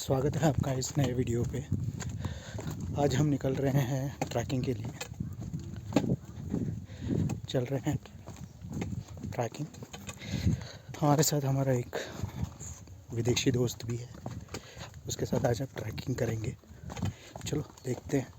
स्वागत है आपका इस नए वीडियो पे। आज हम निकल रहे हैं ट्रैकिंग के लिए। चल रहे हैं ट्रैकिंग। हमारे साथ हमारा एक विदेशी दोस्त भी है, उसके साथ आज हम ट्रैकिंग करेंगे। चलो देखते हैं।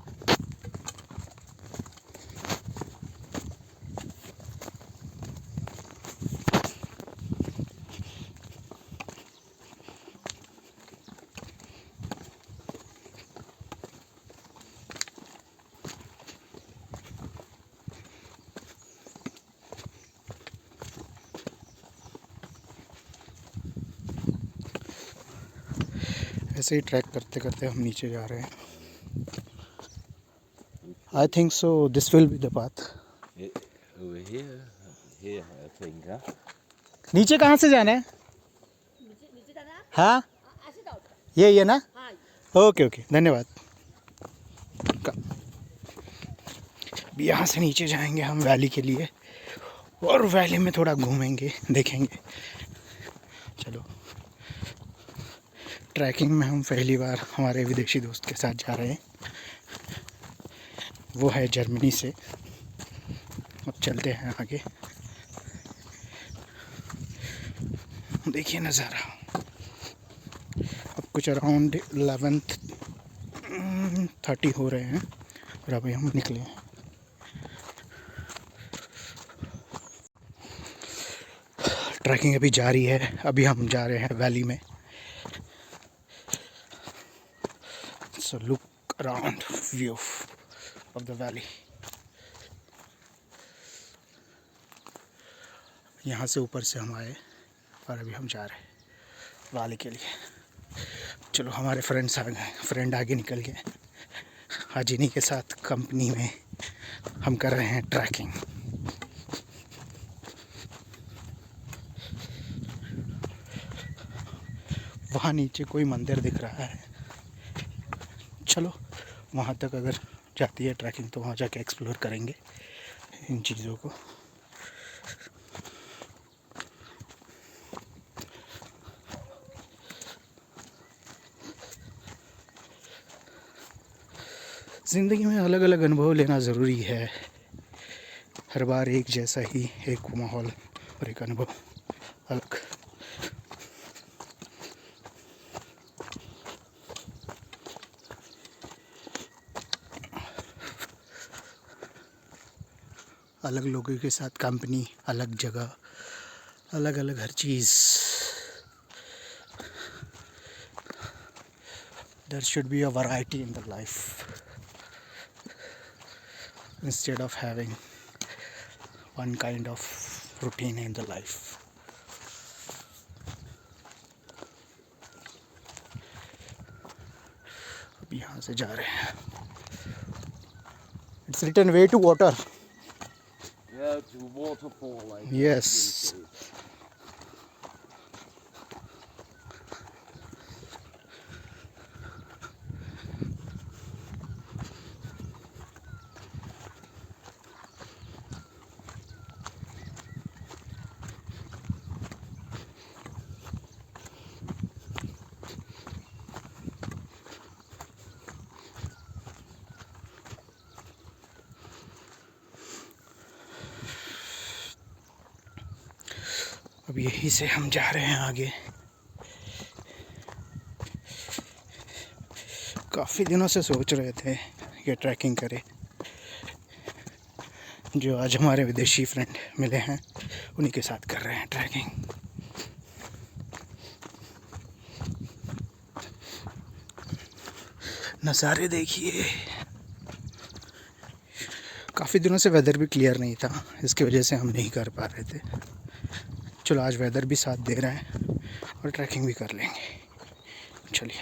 ऐसे ही ट्रैक करते करते हम नीचे जा रहे हैं। I think so this will be the path. Over here I think, huh? नीचे कहाँ से जाना है? हाँ ये ना। ओके ओके, धन्यवाद। अभी यहाँ से नीचे जाएंगे हम वैली के लिए, और वैली में थोड़ा घूमेंगे, देखेंगे। चलो, ट्रैकिंग में हम पहली बार हमारे विदेशी दोस्त के साथ जा रहे हैं। वो है जर्मनी से। अब चलते हैं आगे, देखिए नज़ारा। अब कुछ अराउंड 11:30 हो रहे हैं और अभी हम निकले हैं। ट्रैकिंग अभी जारी है। अभी हम जा रहे हैं वैली में। So look around view of the valley. यहाँ से ऊपर से हम आए और अभी हम जा रहे हैं वैली के लिए। चलो, हमारे फ्रेंड्स आ गए, फ्रेंड आगे निकल गए। आज इन्हीं के साथ कंपनी में हम कर रहे हैं ट्रैकिंग। वहाँ नीचे कोई मंदिर दिख रहा है। चलो, वहाँ तक अगर जाती है ट्रैकिंग तो वहाँ जाके एक्सप्लोर करेंगे इन चीज़ों को। ज़िंदगी में अलग अलग अनुभव लेना ज़रूरी है। हर बार एक जैसा ही एक माहौल और एक अनुभव अलग। अलग लोगों के साथ कंपनी, अलग जगह, अलग अलग हर चीज़। There should be a variety in the life instead of having one kind of routine in the life. अब यहाँ से जा रहे हैं। It's written way to water. Yeah, to waterfall. Like Yes. अब यहीं से हम जा रहे हैं आगे। काफ़ी दिनों से सोच रहे थे ये ट्रैकिंग करें। जो आज हमारे विदेशी फ्रेंड मिले हैं उन्हीं के साथ कर रहे हैं ट्रैकिंग। नज़ारे देखिए। काफ़ी दिनों से वेदर भी क्लियर नहीं था, इसकी वजह से हम नहीं कर पा रहे थे। चलो, आज वेदर भी साथ दे रहा है और ट्रैकिंग भी कर लेंगे। चलिए।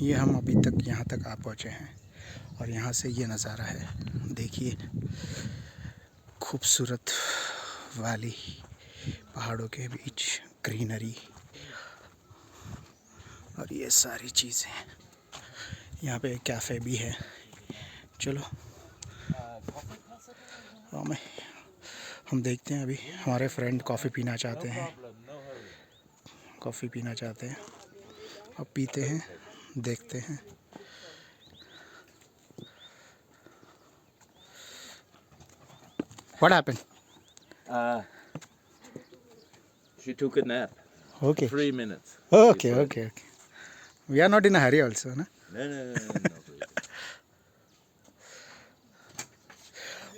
ये हम अभी तक यहाँ तक आ पहुँचे हैं और यहाँ से ये नज़ारा है, देखिए। खूबसूरत वैली, पहाड़ों के बीच ग्रीनरी और ये सारी चीज़ें। यहाँ पे एक कैफ़े भी है। चलो, तो हम देखते हैं अभी हमारे फ्रेंड कॉफ़ी पीना चाहते हैं, कॉफ़ी पीना चाहते हैं। अब पीते हैं, देखते हैं। What happened? She took a nap. Okay. 3 minutes. Okay, She said. okay, okay. We are not in a hurry also, na? No, not really.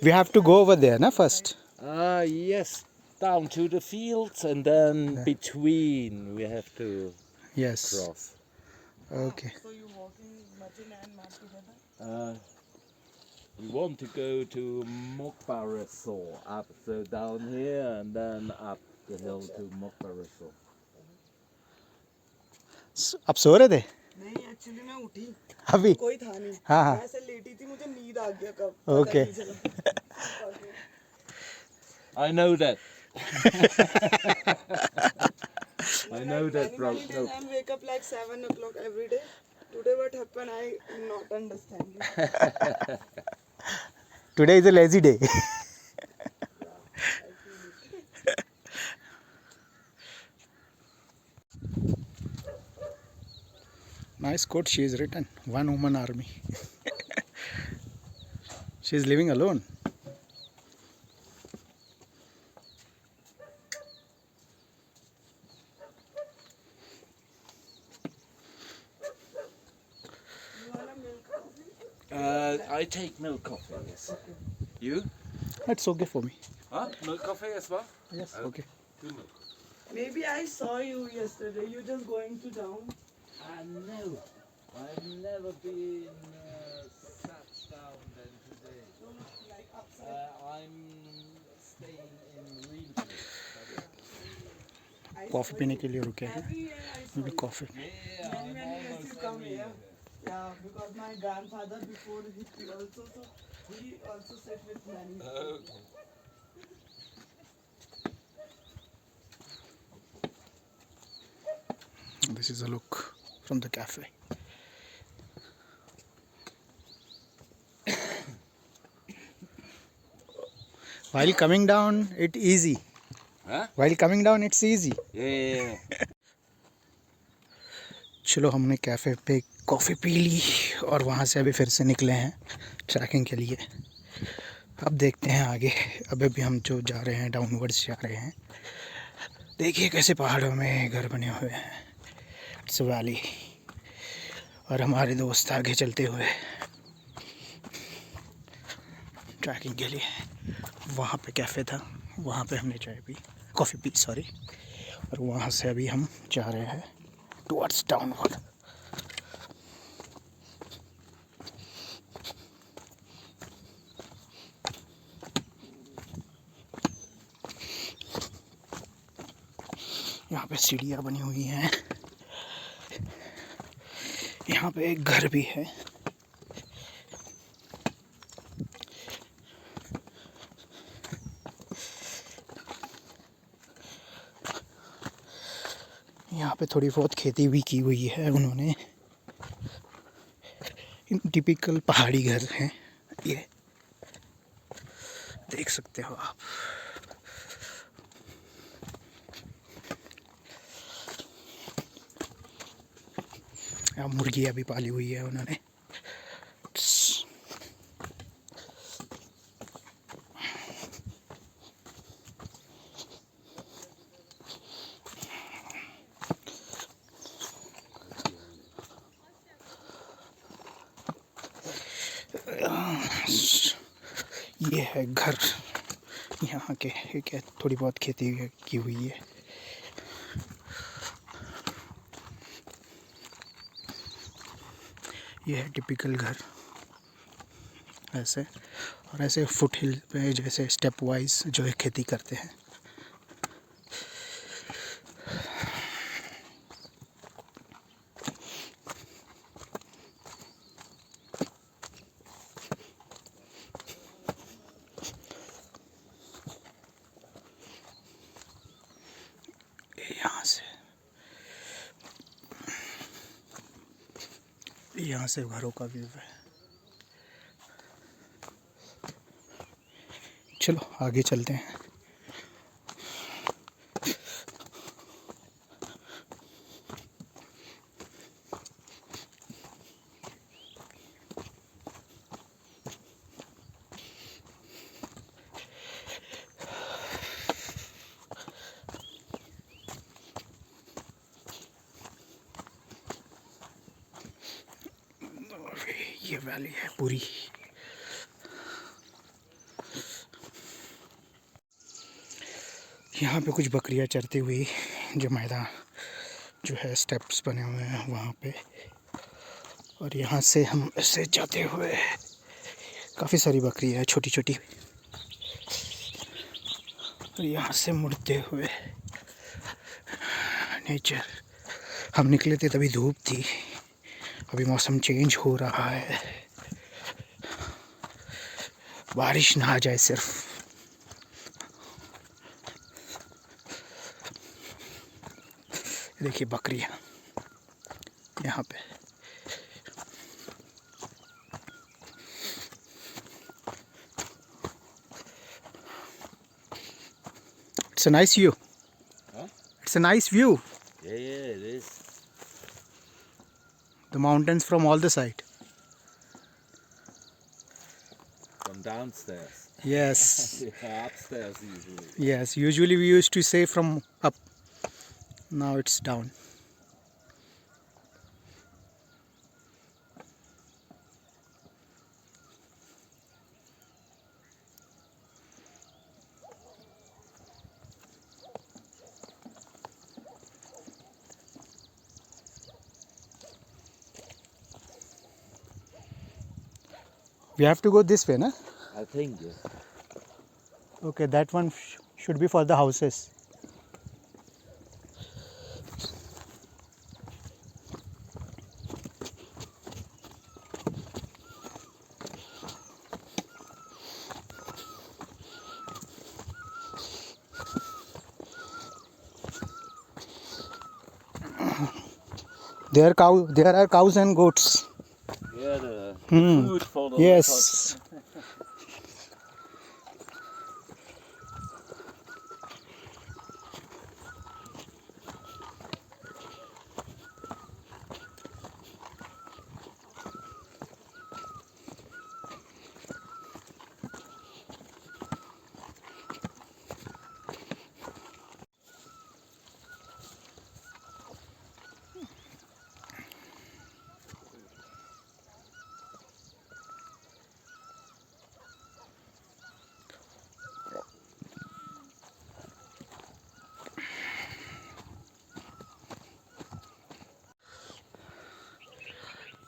We have to go over there, na, first? Yes, down to the fields and then between we have to Yes. cross. Okay. So you walking Matin and Map together? We want to go to Mokba Resort up, so down here and then up the hill to Mokba Resort. अब सो रहे थे नहीं actually मैं उठी अभी? कोई था नहीं हाँ, हाँ। मैं ऐसे लेटी थी मुझे नींद आ गया कब Okay. पता नहीं चला I know that. I know that, bro. many days I wake up like 7 o'clock every day. Today what happened I not understanding. Today is a lazy day. Nice quote she has written. One woman army. She is living alone. You wanna milk coffee? I take milk coffee, yes. You? That's okay for me. Huh? Milk coffee as well? Yes. Okay. Two milk. Maybe I saw you yesterday. You just going to town. No. I've never been such down than today. Like upset. I'm staying in Greenfield. Coffee पीने के लिए रुके हैं. Every year I saw Maybe you. coffee. Yeah, Many years you come here. Yeah, because my grandfather before he also sit with many. Okay. This is a look from the cafe. While coming down, it's easy. Huh? While coming down, it's easy. Yeah. चलो हमने cafe पे coffee P ली और वहाँ से अभी फिर से निकले हैं ट्रैकिंग के लिए. अब देखते हैं आगे. अभी भी हम जो जा रहे हैं डाउनवर्ड्स जा रहे हैं. देखिए कैसे पहाड़ों में घर बने हुए हैं. It's valley. और हमारे दोस्त आगे चलते हुए ट्रैकिंग के लिए. वहाँ पे कैफ़े था, वहाँ पे हमने चाय पी, कॉफ़ी पी सॉरी. और वहाँ से अभी हम जा रहे हैं टुवर्ड्स डाउनवर्ड. यहाँ पे सीढ़ियाँ बनी हुई हैं. यहाँ पे एक घर भी है. यहाँ पे थोड़ी बहुत खेती भी की हुई है उन्होंने. टिपिकल पहाड़ी घर हैं ये, देख सकते हो आप. यहाँ मुर्गियाँ भी पाली हुई है उन्होंने. ये है घर यहाँ के. ठीक है, थोड़ी बहुत खेती की हुई है. ये है टिपिकल घर ऐसे. और ऐसे फुट हिल पे जैसे स्टेप वाइज जो है खेती करते हैं. यहाँ से घरों का व्यू है. चलो आगे चलते हैं। ये वैली है पूरी। यहाँ पे कुछ बकरियाँ चरती हुई जो मैदान जो है स्टेप्स बने हुए हैं वहाँ पे, और यहाँ से हम ऐसे जाते हुए काफ़ी सारी बकरियाँ हैं छोटी छोटी, और यहाँ से मुड़ते हुए नेचर। हम निकले थे तभी धूप थी, अभी मौसम चेंज हो रहा है, बारिश ना आ जाए सिर्फ। देखिए बकरियाँ यहाँ पे। It's a nice view. Huh? It's a nice view. Yeah, it is. The mountains from all the side. From downstairs. Yes. Yeah, upstairs usually. Yes. Usually we used to say from up. Now it's down. We have to go this way, na? I think, yes. Okay, that one should be for the houses. There are cows and goats. Yeah, the Hmm. food for the Yes.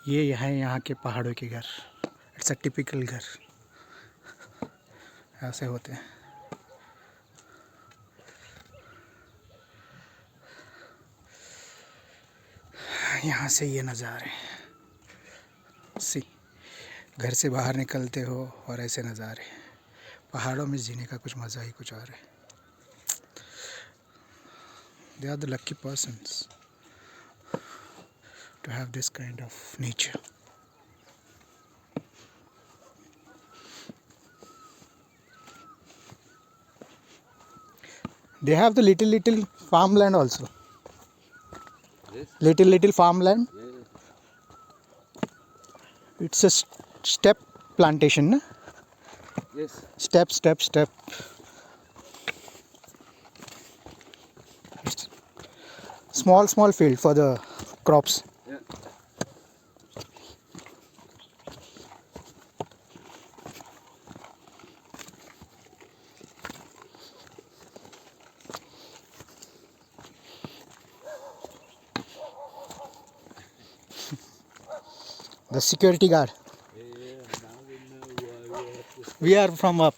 ये यहाँ के पहाड़ों के घर। It's a typical घर, ऐसे होते हैं। यहाँ से ये नज़ारे सी, घर से बाहर निकलते हो और ऐसे नज़ारे। पहाड़ों में जीने का कुछ मज़ा ही कुछ और है। They are the lucky persons to have this kind of nature. They have the little farmland also. Yes. Little farmland. Yeah. It's a step plantation, na? Yes. Step. Small field for the crops. Yeah. The security guard. Yeah, now we know why we have to. We are from up.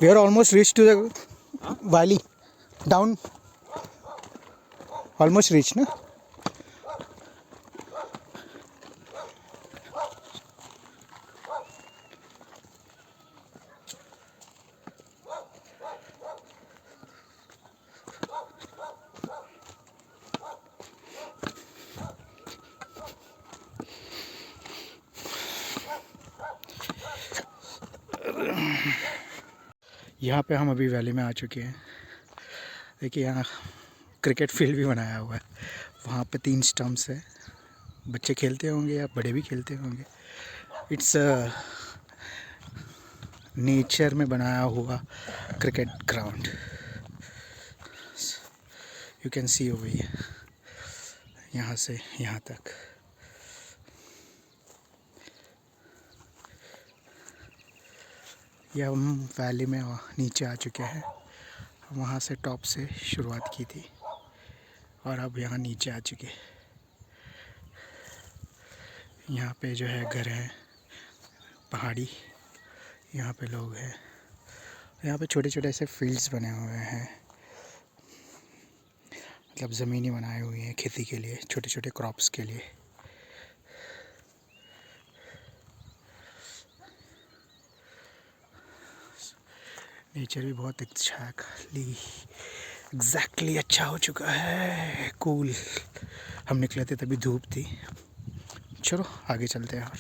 We are almost reached to the valley. Down. Almost reached, na? यहाँ पे हम अभी valley में आ चुके हैं। देखिए यहाँ cricket field भी बनाया हुआ है। वहाँ पे 3 स्टम्प्स है, बच्चे खेलते होंगे या बड़े भी खेलते होंगे। इट्स नेचर में बनाया हुआ cricket ground. You can see over here, यहाँ से यहाँ तक। ये हम वैली में नीचे आ चुके हैं। वहाँ से टॉप से शुरुआत की थी और अब यहाँ नीचे आ चुके। यहाँ पे जो है घर है पहाड़ी, यहाँ पे लोग हैं। यहाँ पे छोटे छोटे ऐसे फील्ड्स बने हुए हैं, मतलब ज़मीनें बनाई हुई हैं खेती के लिए, छोटे छोटे क्रॉप्स के लिए। नेचर भी बहुत अच्छा है, खाली एग्जैक्टली अच्छा हो चुका है, कूल। हम निकले थे तभी धूप थी। चलो आगे चलते हैं। और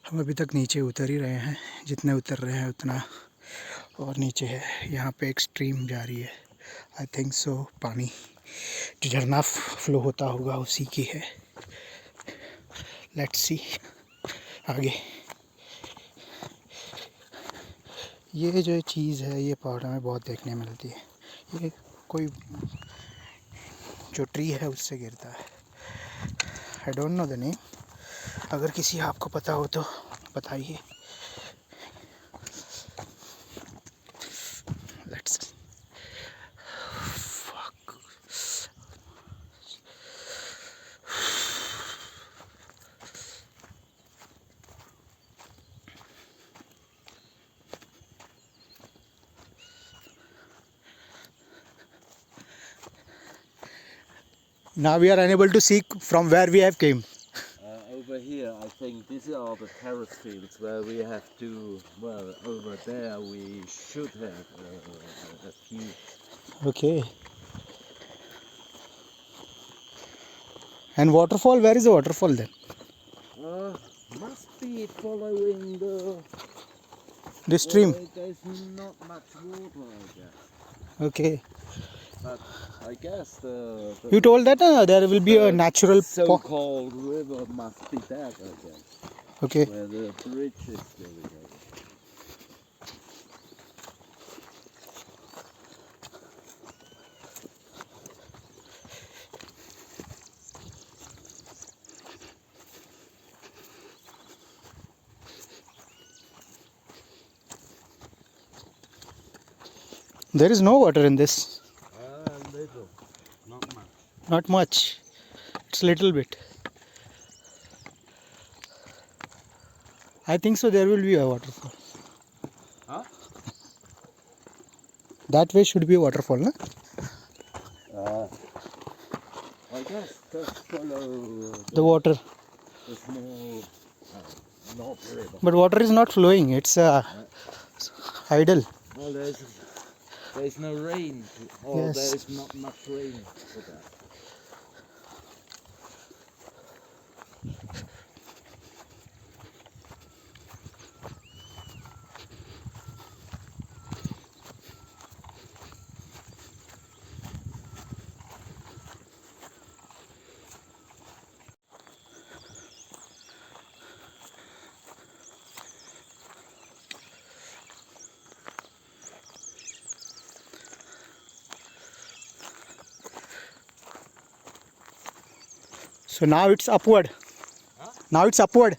हम अभी तक नीचे उतर ही रहे हैं, जितने उतर रहे हैं उतना और नीचे है। यहाँ पे एक स्ट्रीम जा रही है, आई थिंक सो पानी जो झरना फ्लो होता होगा उसी की है। लेट्स सी आगे। ये जो चीज़ है ये पहाड़ों में बहुत देखने मिलती है। ये कोई जो ट्री है उससे गिरता है। I don't know the name, अगर किसी आपको पता हो तो बताइए। Let's now we are unable to see from where we have came. Over here, I think these are the terrace fields where we have to. Well, over there we should have a few. Okay. And waterfall, where is the waterfall then? Must be following the. This stream. There's not much water, I guess. Okay. But I guess the You told that there will be a natural so-called river must be that, I guess. Okay. Where the bridge is going over. There is no water in this. Little, not much. Not much. It's little bit. I think so there will be a waterfall. Huh? That way should be a waterfall, na? I guess just follow The water. the small, not river. But water is not flowing. It's idle. Well, there's no rain, or Yes. there's not much rain for that. So now it's upward. Huh? Now it's upward.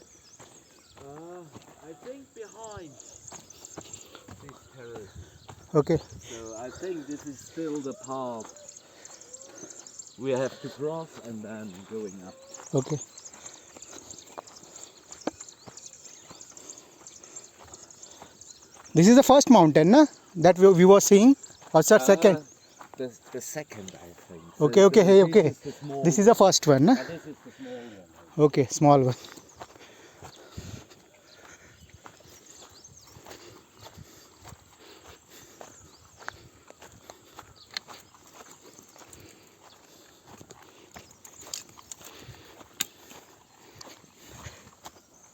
I think behind this terrace. Okay. So I think this is still the path we have to cross and then going up. Okay. This is the first mountain, na? That we were seeing. Or second? The second, I think. Okay, okay, hey, okay. This is the small This is the first one, na? this is the small one. Okay, small one.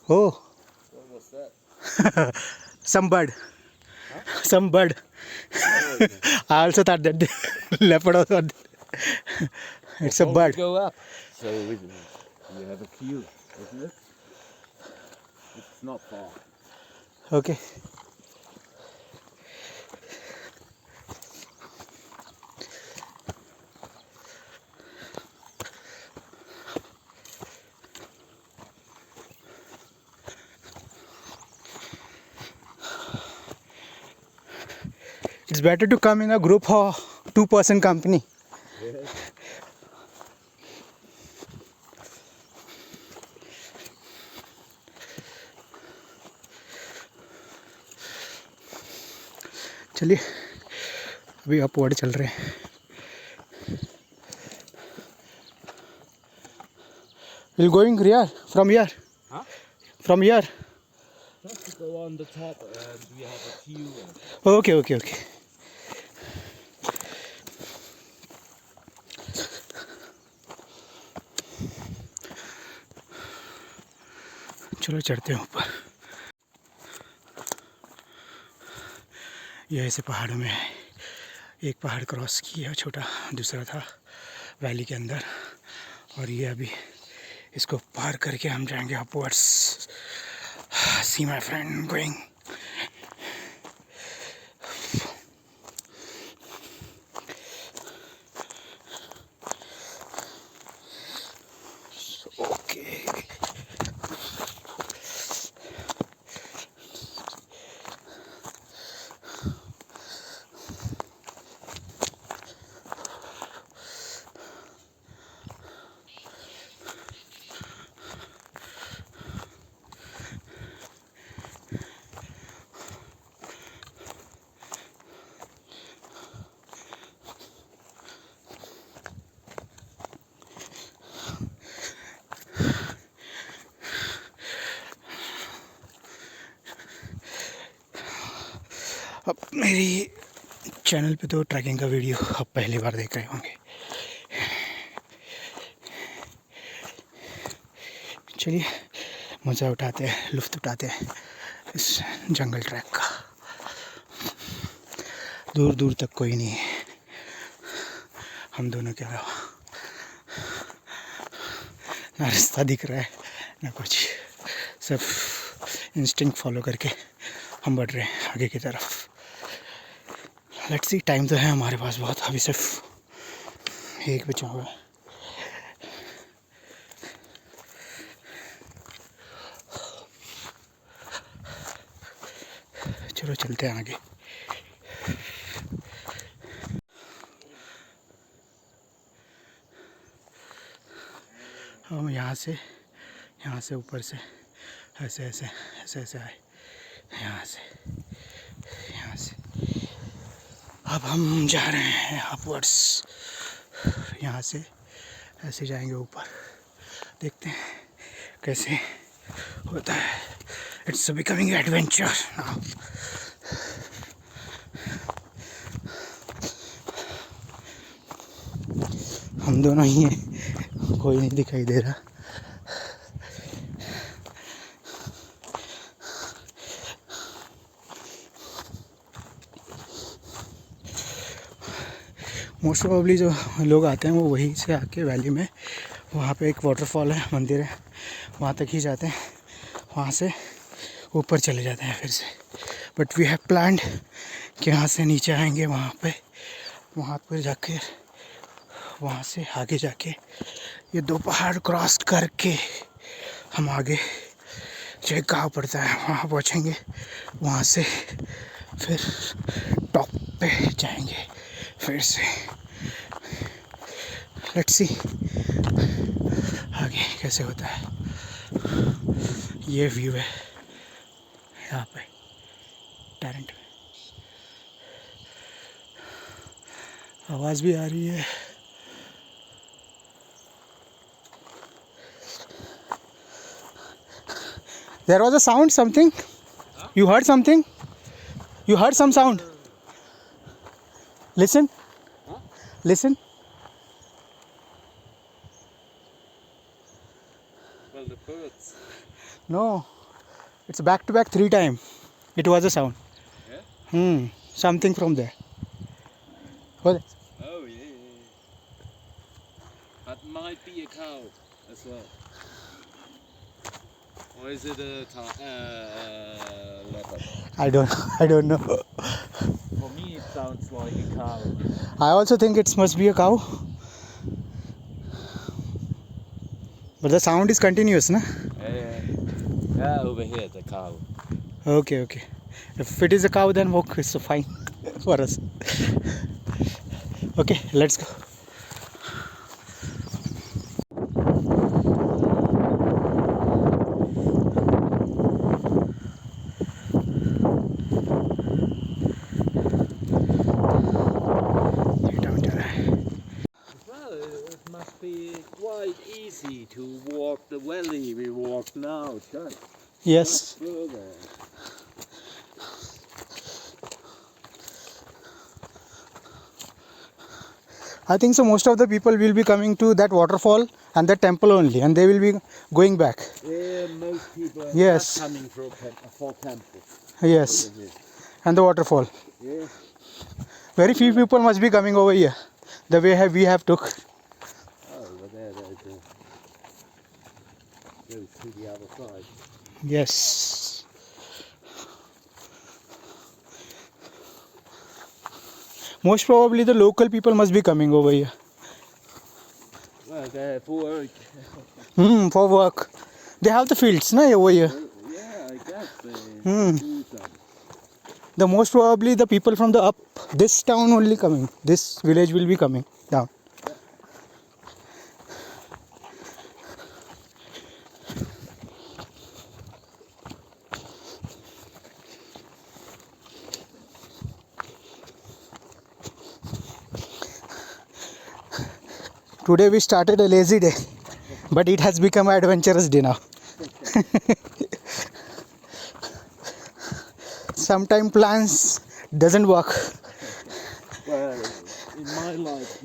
Oh, What was that? some bird. Some bird. I also thought that the leopard was on. It's a Before we bird. go up. So we have a queue, isn't it? It's not far. Okay. It's better to come in a group or two-person company. चलिए अभी upward चल रहे हैं. We'll going here from here. Huh? From here. Just to go on the top and we have a queue. Okay, okay, okay. चलो चढ़ते हैं ऊपर. ये ऐसे पहाड़ों में है. एक पहाड़ क्रॉस किया छोटा, दूसरा था वैली के अंदर, और ये अभी इसको पार करके हम जाएंगे upwards. See my friend going. Okay. अब मेरी चैनल पे तो ट्रैकिंग का वीडियो आप पहली बार देख रहे होंगे. चलिए मज़ा उठाते हैं, लुत्फ़ उठाते हैं इस जंगल ट्रैक का. दूर दूर तक कोई नहीं है हम दोनों के अलावा. ना रास्ता दिख रहा है ना कुछ, सिर्फ इंस्टिंक्ट फॉलो करके हम बढ़ रहे हैं आगे की तरफ. Let's see. टाइम तो है हमारे पास बहुत, अभी सिर्फ 1 बचा हुआ है. चलो चलते हैं आगे. हम यहाँ से ऊपर से ऐसे ऐसे ऐसे ऐसे आए, यहाँ से अब हम जा रहे हैं अपवर्ड्स. यहाँ से ऐसे जाएंगे ऊपर, देखते हैं कैसे होता है. It's becoming adventure now. हम दोनों ही हैं, कोई नहीं दिखाई दे रहा. मोस्ट प्रोबेबली जो लोग आते हैं वो वहीं से आके वैली में, वहाँ पे एक वाटरफॉल है, मंदिर है, वहाँ तक ही जाते हैं, वहाँ से ऊपर चले जाते हैं फिर से. बट वी हैव प्लान्ड कि यहाँ से नीचे आएंगे, वहाँ पर जाकर वहाँ से आगे जाके ये 2 पहाड़ क्रॉस करके हम आगे जो एक गाँव पड़ता है वहाँ पहुँचेंगे. वहाँ से फिर टॉप पे जाएंगे फिर से. लेट्स सी आगे कैसे होता है. ये व्यू है यहाँ पे टैरेंट में. आवाज़ भी आ रही है. There was a sound, something. You heard something? You heard some sound? Listen. Listen. Well, the birds. No. It's back to back 3 times. It was a sound. Yeah? Something from there. What? Oh, yeah. That might be a cow as well. Or is it a leopard? I don't know. For me, it sounds like a cow. I also think it must be a cow. But the sound is continuous, na? Yeah, over here, the cow. Okay. If it is a cow, then okay, so fine for us. Okay, let's go. Well, it must be quite easy to walk the valley we walk now. Just Yes. further. I think so most of the people will be coming to that waterfall and that temple only, and they will be going back. Yeah, most people are Yes. not coming for temple. Yes. Over here. And the waterfall. Yeah. Very few people must be coming over here. The way we have took. Oh, well, there goes to the other side. Yes. Most probably the local people must be coming over here. Well, they're for work. For work. They have the fields, na, over here. Yeah, I guess they Hmm. do some. The most probably the people from the up this town only coming. This village will be coming down. Today we started a lazy day, but it has become an adventurous day now. Sometimes plans doesn't work. Well, in my life,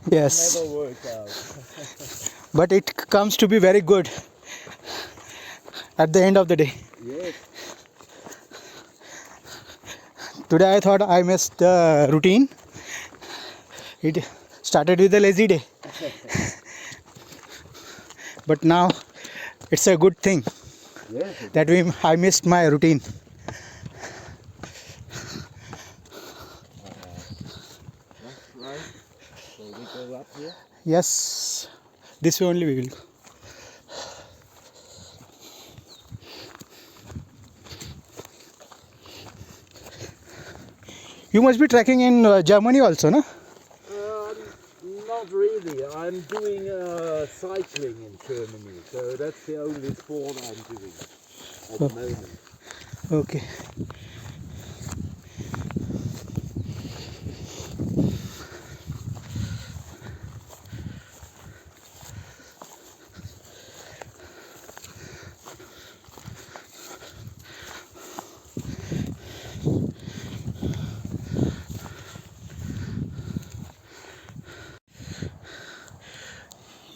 Yes, never worked out. but it comes to be very good at the end of the day. Yes. Today I thought I missed the routine. It started with a lazy day. But now it's a good thing Yes. that I missed my routine. That's right. So we go up here. Yes, this way only we will go. You must be trekking in Germany also, no? Not really. I'm doing cycling in Germany, so that's the only sport I'm doing at the moment. Okay.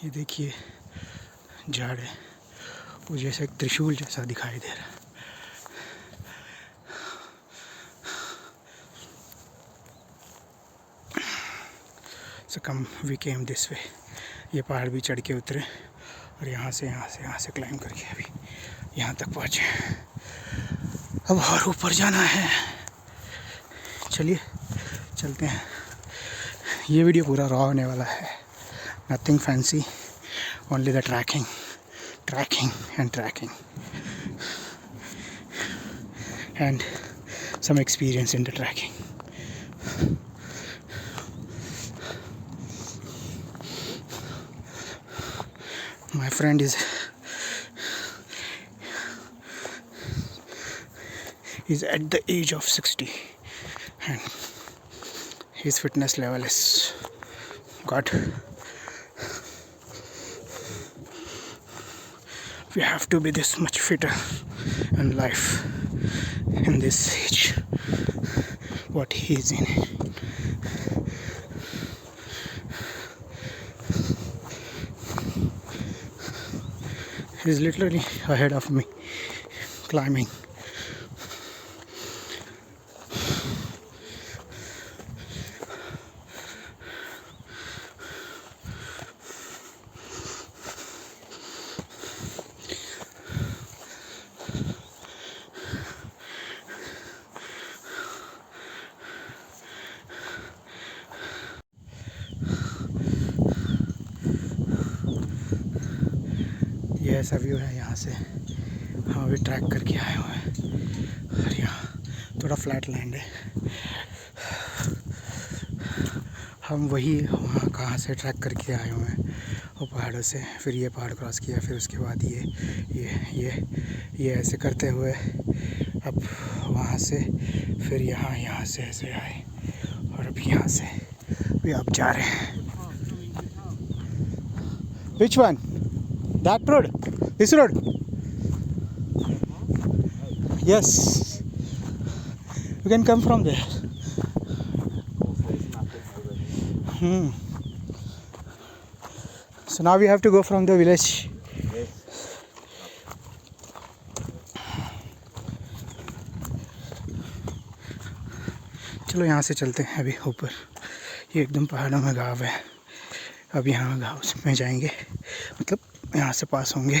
ये देखिए झाड़ है, वो जैसे एक त्रिशूल जैसा दिखाई दे रहा है. So come, we came this way. ये पहाड़ भी चढ़ के उतरे और यहाँ से क्लाइंब करके अभी यहाँ तक पहुँचे. अब और ऊपर जाना है. चलिए चलते हैं. ये वीडियो पूरा रॉ होने वाला है. Nothing fancy, only the tracking and some experience in the tracking. My friend is at the age of 60 and his fitness level is God. We have to be this much fitter in life in this age what he is in. He's literally ahead of me. climbing. ये ऐसा view है यहाँ से, हम अभी track करके आए हुए हैं और यहाँ थोड़ा फ्लैट लैंड है। हम वही वहाँ कहाँ से ट्रैक करके आए हुए हैं, वो पहाड़ों से, फिर ये पहाड़ क्रॉस किया, फिर उसके बाद ये ऐसे करते हुए अब वहाँ से फिर यहाँ से ऐसे आए और अब यहाँ से अभी आप जा रहे हैं। Which one? That road? This road? Yes. You can come from there. So now we have to go from the village. चलो यहाँ से चलते हैं अभी ऊपर। ये एकदम पहाड़ों में गाँव है। अब यहाँ गाँव में जाएंगे, मतलब यहाँ से पास होंगे,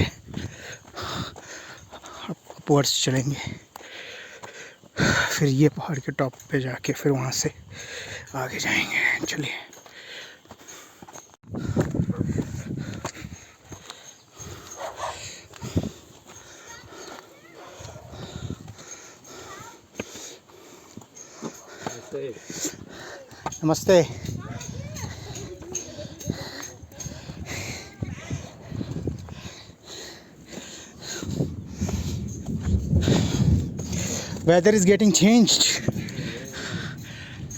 अपवर्ड्स चलेंगे, फिर ये पहाड़ के टॉप पे जाके फिर वहाँ से आगे जाएंगे। चलिए। नमस्ते। Weather is getting changed.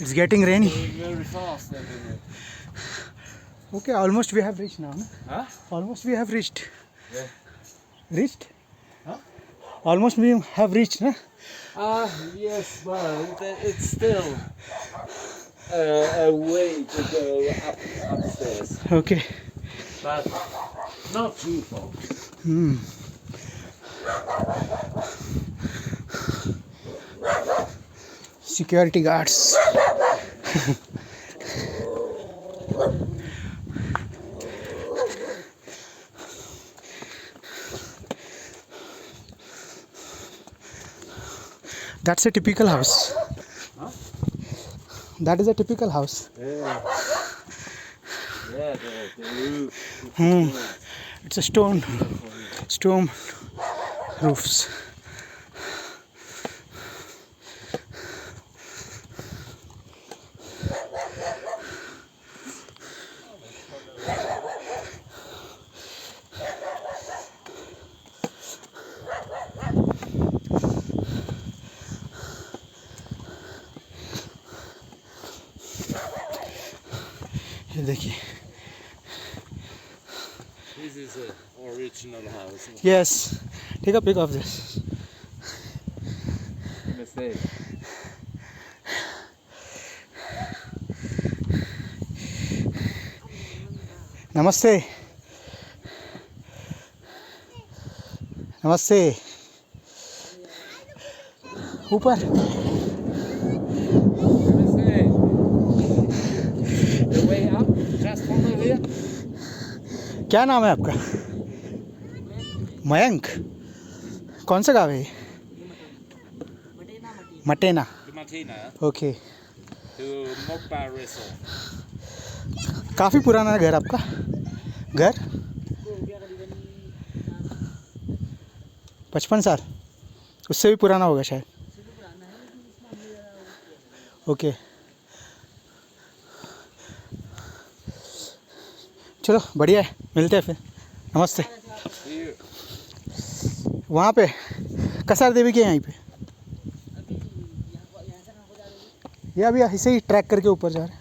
It's getting rainy. Very fast. Okay, almost we have reached now. No? Huh? Almost we have reached. Yeah. Reached? Huh? Almost we have reached, no? Yes, but it's still a way to go upstairs, Okay. but not too far. Security guards. That's a typical house. Huh? That is a typical house. Yeah. Yeah, the roof. It's a stone roofs. ये देखिए। This is an original house. Yes. Take a pic of this. Mistake. नमस्ते। नमस्ते। ऊपर। Mistake. The way up, just follow here. क्या नाम है आपका? मयंक। कौन सा गाँव है ये? Matena. To Martina, okay. to Mokba Resort. काफ़ी पुराना है घर आपका? घर 55 साल, उससे भी पुराना होगा शायद। ओके, चलो बढ़िया है, मिलते हैं फिर। नमस्ते। वहाँ पे कसार देवी के यहीं पे, ये अभी ऐसे ही ट्रैक करके ऊपर जा रहे हैं।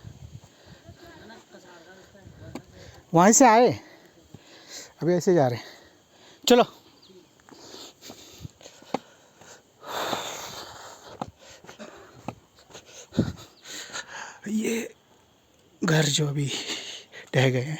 वहीं से आए, अभी ऐसे जा रहे हैं। चलो। ये घर जो अभी ढह गए हैं,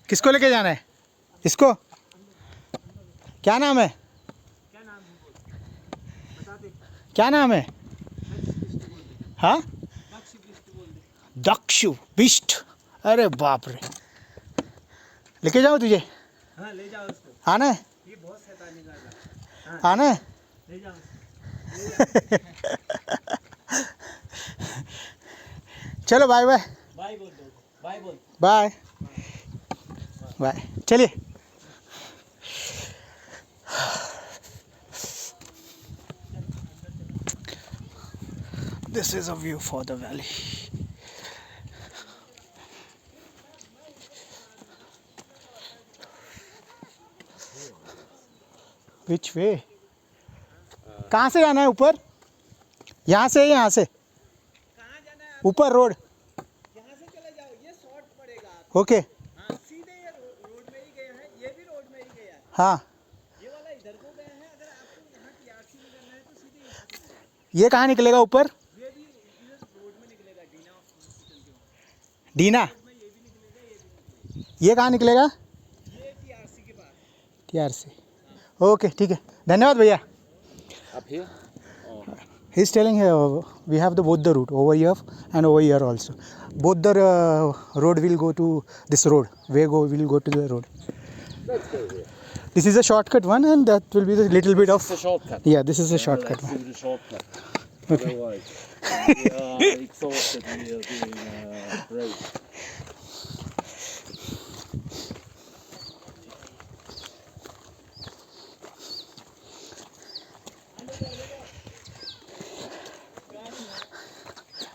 किसको लेके जाना है? इसको? क्या नाम है? क्या नाम है? हाँ, दक्षु बिस्ट। अरे बाप रे, लेके जाओ तुझे? हाँ ले जाओ उसको, आना है? ये बहुत शैतानी कर रहा है। आना है? ले जाओ चलो बाय बाय। बाय बोल दो, बाय बोल। बाय बाय, चलिए। This is a view for the valley. Which way? कहाँ से जाना है ऊपर? यहाँ से, यहाँ से कहाँ जाना है? ऊपर रोड। यहाँ से चले जाओ, ये शॉर्ट पड़ेगा। ओके। हाँ सीधे ये रोड में ही गया है, ये भी रोड में ही गया है। हाँ, ये वाला इधर को गया है। अगर आपको यहाँ टीआरसी में करना है तो सीधे यहाँ से जाओ। ये कहाँ निकलेगा ऊपर? ये भी इधर रोड में निकलेगा, डीना हॉस्पिटल के वहाँ। डीना। रोड में ये भी निकलेगा, ये भी निकलेगा। ये कहाँ निकलेगा? ये टीआरसी के पास। TRC। ओके ठीक है, धन्यवाद भैया। Up here? He's telling we have the both the route over here and over here also. Both the road will go to this road. Will go to the road. Let's go here. This is a shortcut one, and that will be the little bit of. It's a shortcut. Yeah, this is a shortcut Let's one. do the shortcut. Okay. Otherwise, we are exhausted. We are doing break.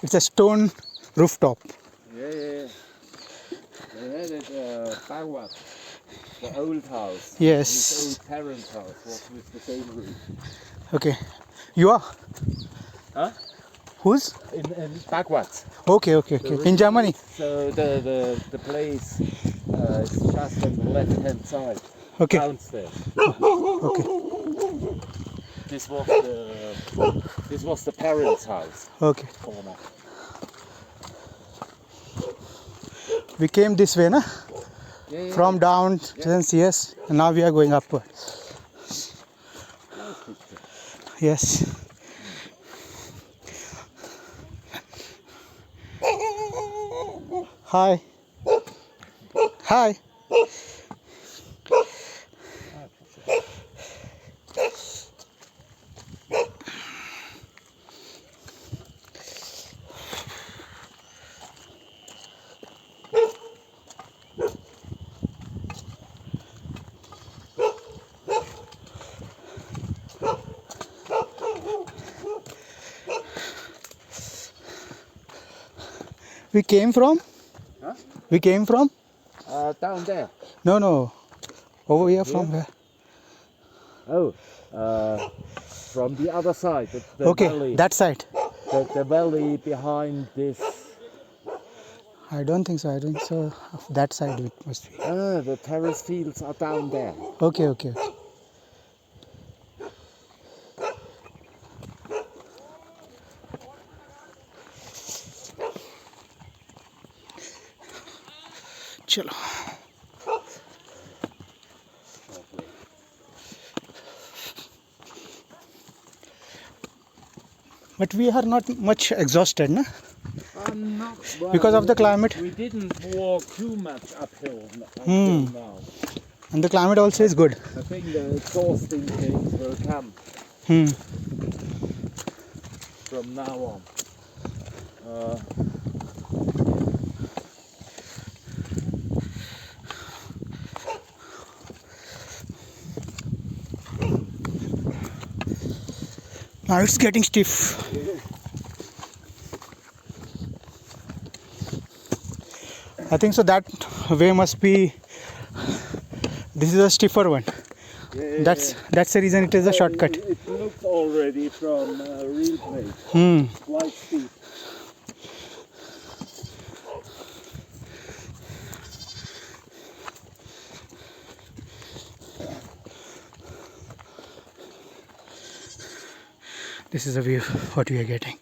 It's a stone rooftop. Yeah. They had it Bagwat, the old house. Yes. His old parents' house was with the same roof. Okay. You are? Huh? Who's? In Bagwat. Okay. In Germany. So the place is just on the left-hand side. Okay. Downstairs. Okay. This was the parents' house. Okay. Corner. We came this way, na? Yeah. From down, yes. And now we are going upward. Nice picture. Yes. Hi. Hi. We came from? Huh? We came from? Down there. No. Over here from where? Oh, from the other side. The Okay, valley. that side. The valley behind this. I don't think so. That side it must be. The terrace fields are down there. Okay. चलो. But we are not much exhausted, na? Not well, Because of the climate. We didn't walk too much uphill until now. And the climate also is good. I think the exhausting things will come from now on. Now it's getting stiff. I think so that way must be. This is a stiffer one. Yeah, That's the reason it is a shortcut. It looks already from real place. Quite steep. This is a view what we are getting.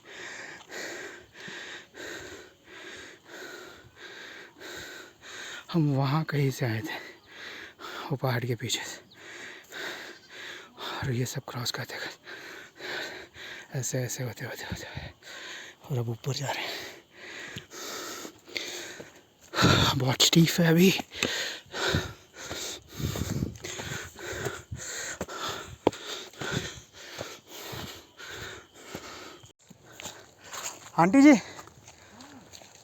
हम वहाँ कहीं से आए थे, वो पहाड़ के पीछे से, और ये सब क्रॉस करते करते ऐसे ऐसे होते होते होते और अब ऊपर जा रहे हैं। बहुत स्टीफ है अभी। आंटी जी,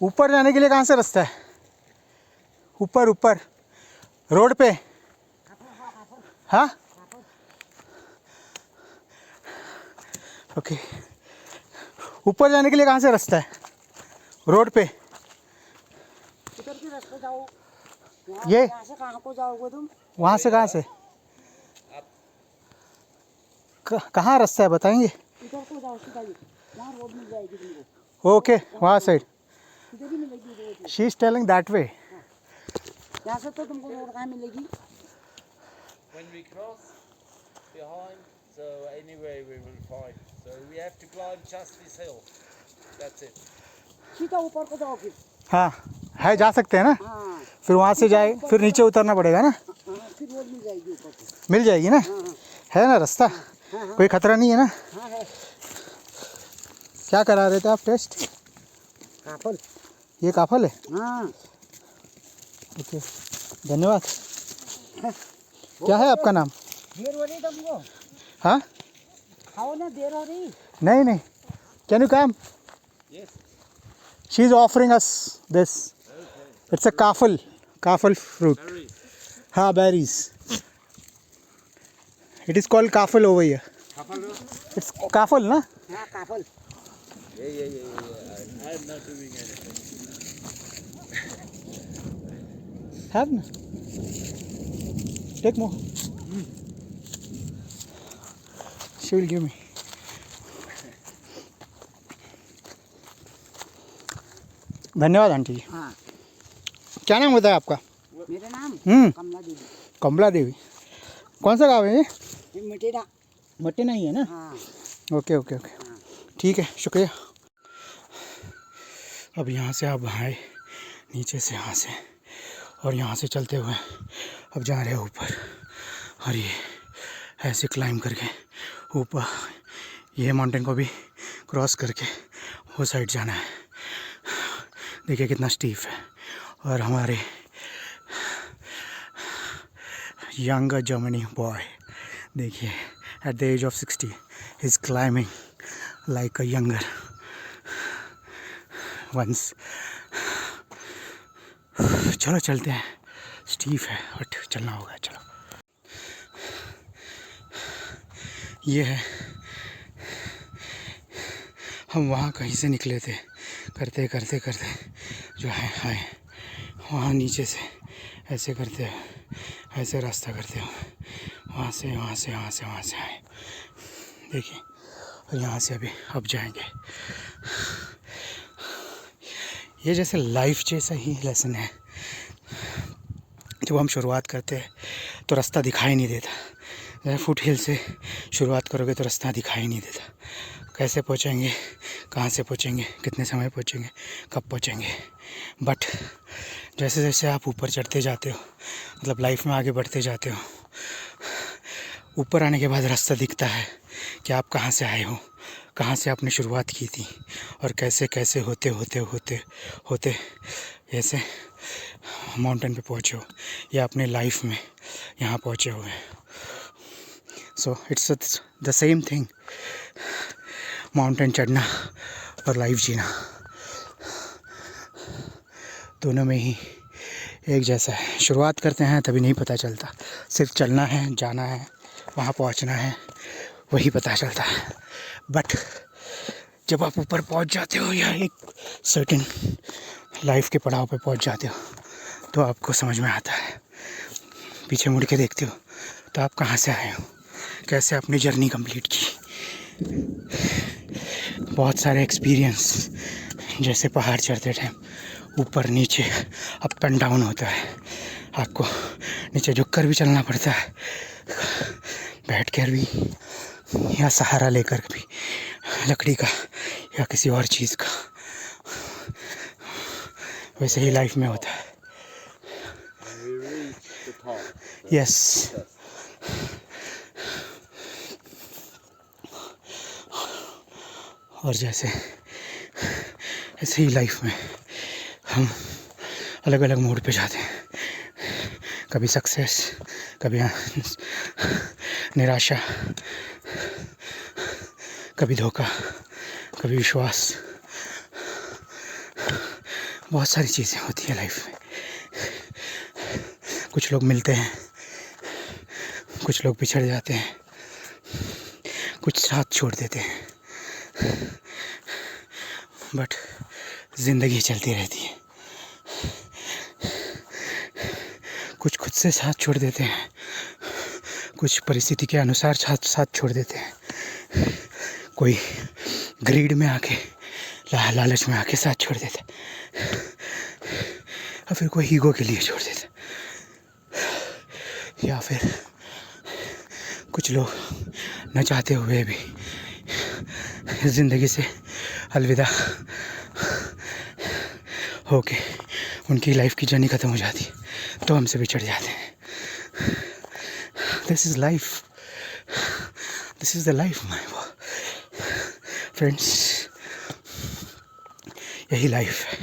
ऊपर जाने के लिए कहाँ से रास्ता है? ऊपर ऊपर रोड पे? हाँ, ओके। ऊपर जाने के लिए कहाँ से रास्ता है? रोड पे? इधर की रास्ते जाओ। ये यहाँ से कहाँ को जाओगे तुम? वहाँ से कहाँ से? कहाँ रास्ता है बताएंगे? इधर को जाओ सीधा ही, वहाँ रोड मिल जाएगी तुमको। ओके, वहाँ साइड। इधर ही मिलेगी road. She is telling that way. यहाँ से तो तुमको रोड कहाँ मिलेगी? When we cross behind, so anyway we will find. So we have to climb just this hill. That's it. सीधा ऊपर को जाओ फिर। हाँ है, जा सकते हैं ना? हाँ फिर वहाँ से जाए, फिर नीचे उतरना पड़ेगा ना? हाँ, फिर रोड मिल जाएगी ऊपर को। मिल जाएगी ना? है ना रास्ता? कोई खतरा नहीं है ना? हाँ है। क्या करा रहे थे आप टेस्ट? काफल। ये काफल है? हाँ। ओके, धन्यवाद। क्या है आपका नाम? देर हो रही तुमको? हाँ, खाओ ना, देर हो रही। नहीं नहीं, can you come? Yes. She is offering us this, it's a Kafal, Kafal fruit. Berries. हाँ, berries. It is called kafal over here. It's kafal, na? हाँ काफल। Yeah. I'm not doing anything. Have na? Take more. She will give me. धन्यवाद aunty जी। हाँ। क्या नाम होता है आपका? मेरा नाम कमला देवी। कमला देवी। कौन सा गाँव है ये? ये मटेरा। मट्टे नहीं है ना? हाँ। ओके ओके ओके, ठीक है, शुक्रिया। अब यहाँ से आप आए नीचे से, यहाँ से, और यहाँ से चलते हुए अब जा रहे हैं ऊपर, और ये ऐसे क्लाइंब करके ऊपर ये माउंटेन को भी क्रॉस करके वो साइड जाना है। देखिए कितना स्टीफ है। और हमारे यंगर जर्मनी बॉय देखिए, at the age of 60 he's climbing like a younger once. चलो चलते हैं, स्टीफ है बट चलना होगा। चलो, ये है, हम वहाँ कहीं से निकले थे, करते करते करते जो है आए वहाँ नीचे से, ऐसे करते हुए, ऐसे रास्ता करते हुए वहाँ से आए। देखिए, और यहाँ से अभी अब जाएंगे। ये जैसे लाइफ जैसा ही लेसन है। जब हम शुरुआत करते हैं तो रास्ता दिखाई नहीं देता। जैसे फुट हिल से शुरुआत करोगे तो रास्ता दिखाई नहीं देता, कैसे पहुँचेंगे, कहाँ से पहुँचेंगे, कितने समय पहुँचेंगे, कब पहुँचेंगे। बट जैसे जैसे आप ऊपर चढ़ते जाते हो, मतलब लाइफ में आगे बढ़ते जाते हो, ऊपर आने के बाद रास्ता दिखता है कि आप कहाँ से आए हो, कहाँ से आपने शुरुआत की थी, और कैसे कैसे होते होते होते होते ऐसे माउंटेन पे पहुँचे हो, या अपने लाइफ में यहाँ पहुँचे हुए। So it's the same thing, mountain चढ़ना और लाइफ जीना दोनों में ही एक जैसा है। शुरुआत करते हैं तभी नहीं पता चलता, सिर्फ चलना है, जाना है, वहाँ पहुँचना है, वही पता चलता है। बट जब आप ऊपर पहुँच जाते हो या एक सर्टेन लाइफ के पड़ाव पे पहुँच जाते हो तो आपको समझ में आता है। पीछे मुड़ के देखते हो तो आप कहाँ से आए हो, कैसे अपनी जर्नी कंप्लीट की। बहुत सारे एक्सपीरियंस, जैसे पहाड़ चढ़ते टाइम ऊपर नीचे अप एंड डाउन होता है, आपको नीचे झुक कर भी चलना पड़ता है, बैठ कर भी, या सहारा लेकर भी, लकड़ी का या किसी और चीज़ का। वैसे ही लाइफ में होता है। यस और जैसे ऐसे ही लाइफ में हम अलग अलग मोड पे जाते हैं, कभी सक्सेस, कभी निराशा, कभी धोखा, कभी विश्वास, बहुत सारी चीज़ें होती है लाइफ में। कुछ लोग मिलते हैं, कुछ लोग बिछड़ जाते हैं, कुछ साथ छोड़ देते हैं, बट ज़िंदगी चलती रहती है। कुछ खुद से साथ छोड़ देते हैं, कुछ परिस्थिति के अनुसार साथ छोड़ देते हैं, कोई ग्रीड में आके लालच में आके साथ छोड़ देता है, और फिर कोई ईगो के लिए छोड़ देता है, या फिर कुछ लोग न चाहते हुए भी ज़िंदगी से अलविदा होके उनकी लाइफ की जर्नी ख़त्म हो जाती है तो हमसे बिछड़ जाते हैं। This is life, this is the life my friends, यही लाइफ है।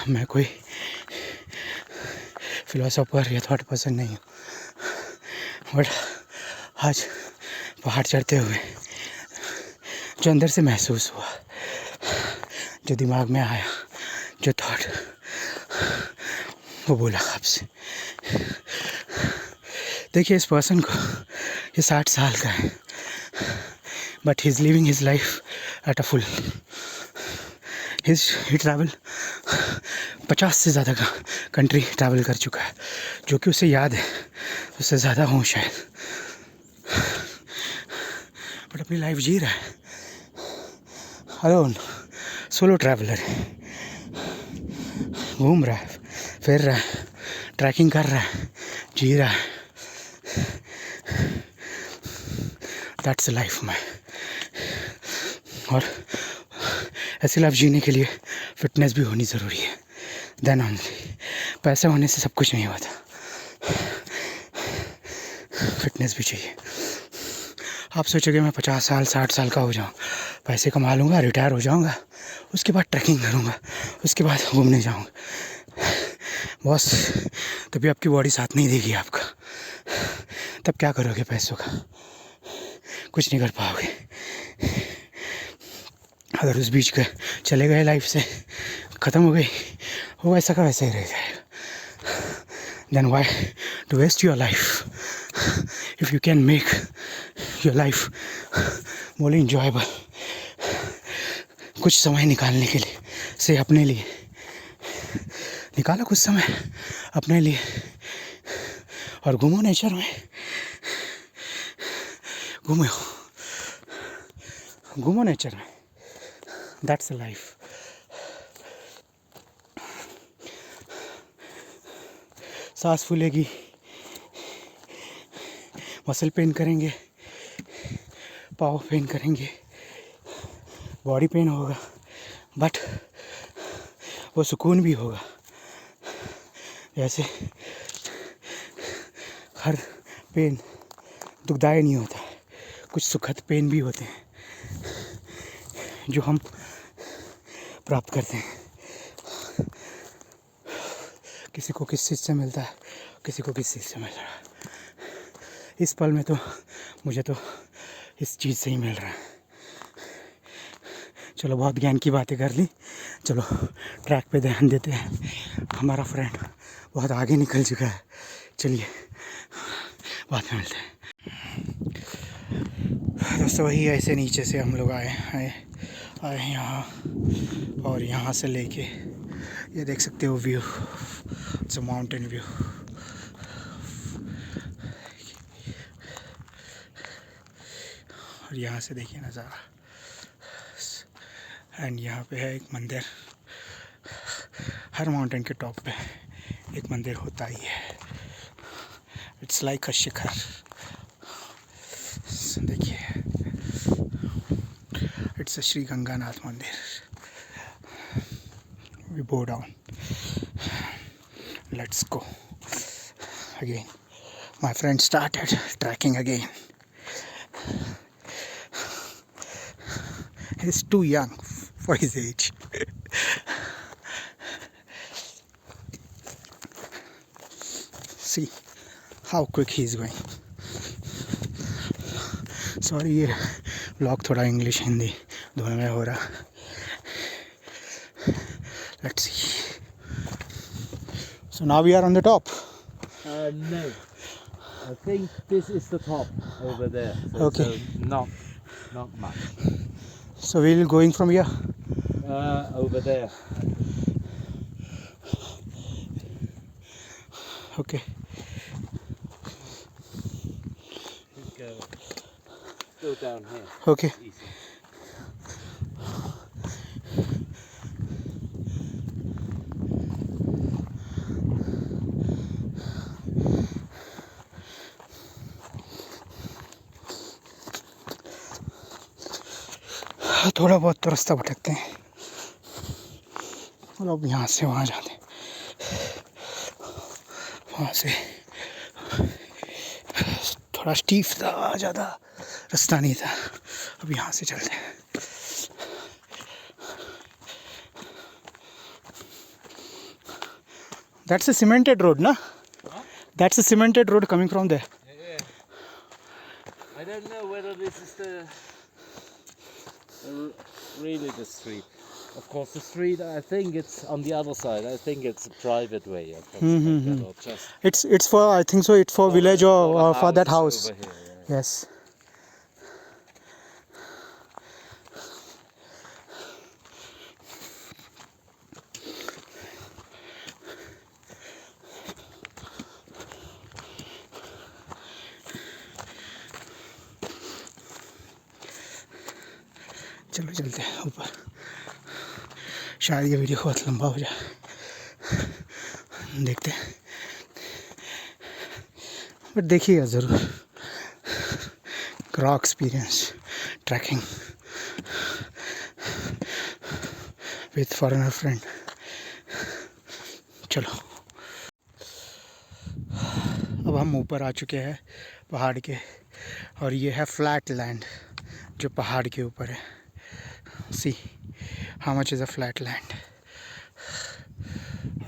मैं कोई फिलोसोफर या थॉट पर्सन नहीं हूँ, बट आज पहाड़ चढ़ते हुए जो अंदर से महसूस हुआ, जो दिमाग में आया, जो थॉट, वो बोला आपसे। देखिए इस पर्सन को, ये 60 साल का है, but he is living his life at a full. He travel 50 से ज़्यादा का कंट्री ट्रैवल कर चुका है, जो कि उसे याद है, उससे ज़्यादा हूँ शायद, बट अपनी लाइफ जी रहा है अलोन, सोलो ट्रैवलर है, घूम रहा है, फिर रहा है, ट्रैकिंग कर रहा है, जी रहा है। दैट्स लाइफ में। और ऐसी लाइफ जीने के लिए फिटनेस भी होनी ज़रूरी है, देन ओनली। पैसा होने से सब कुछ नहीं होता, फिटनेस भी चाहिए। आप सोचोगे मैं 50 साल 60 साल का हो जाऊँ, पैसे कमा लूँगा, रिटायर हो जाऊँगा, उसके बाद ट्रैकिंग करूँगा, उसके बाद घूमने जाऊँगा। बॉस, तभी आपकी बॉडी साथ नहीं देगी आपका, तब क्या करोगे पैसों का? कुछ नहीं कर पाओगे। अगर उस बीच के चले गए, लाइफ से ख़त्म हो गई, वो वैसा का वैसा ही रह जाएगा। Then why to waste your life if you can make your life more enjoyable. कुछ समय निकालने के लिए से अपने लिए निकालो, कुछ समय अपने लिए, और घूमो नेचर में, घूमो नेचर में। That's a life. सांस फूलेगी, मसल पेन करेंगे, पाव पेन करेंगे, बॉडी पेन होगा, बट वो सुकून भी होगा। जैसे हर पेन दुखदायी नहीं होता है, कुछ सुखद पेन भी होते हैं जो हम प्राप्त करते हैं। किसी को किस चीज़ से मिलता है, किसी को किस चीज़ से मिल रहा है। इस पल में तो मुझे तो इस चीज़ से ही मिल रहा है। चलो बहुत ज्ञान की बातें कर ली, चलो ट्रैक पे ध्यान देते हैं। हमारा फ्रेंड बहुत आगे निकल चुका है, चलिए बाद में मिलते हैं। दोस्तों वही ऐसे नीचे से हम लोग आए यहाँ, और यहाँ से लेके ये देख सकते हो view, it's a mountain view. और यहाँ से देखिए नज़ारा, एंड यहाँ पे है एक मंदिर। हर माउंटेन के टॉप पे एक मंदिर होता ही है, इट्स लाइक अ शिखर। देखिए इट्स अ श्री गंगानाथ मंदिर। We go down. Let's go again. My friend started trekking again. He's too young for his age. See how quick he's going. Sorry, ये vlog थोड़ा English हिंदी दोनों में हो रहा. Let's see. So now we are on the top. No. I think this is the top over there. So, Okay. So not much. So we'll going from here. Over there. Okay. Go down here. Okay. Easy. थोड़ा बहुत तो रास्ता भटकते हैं और अब यहाँ से वहाँ जाते हैं. वहाँ से थोड़ा स्टीफ था, ज़्यादा रास्ता नहीं था. अब यहाँ से चलते हैं. That's a cemented road, na? Huh? That's a cemented road coming from there. Yeah. I don't know whether this is really the street. Of course, the street, I think it's on the other side. I think it's a private way or something like that, or just It's for, I think so, it's for village or for that house. over here, yeah. Yes. चलो चलते हैं ऊपर. शायद ये video बहुत लंबा हो जाए. देखते हैं, बट देखिएगा ज़रूर. Raw experience trekking with foreigner friend. चलो, अब हम ऊपर आ चुके हैं पहाड़ के, और ये है फ्लैट लैंड जो पहाड़ के ऊपर है. See how much is a flat land.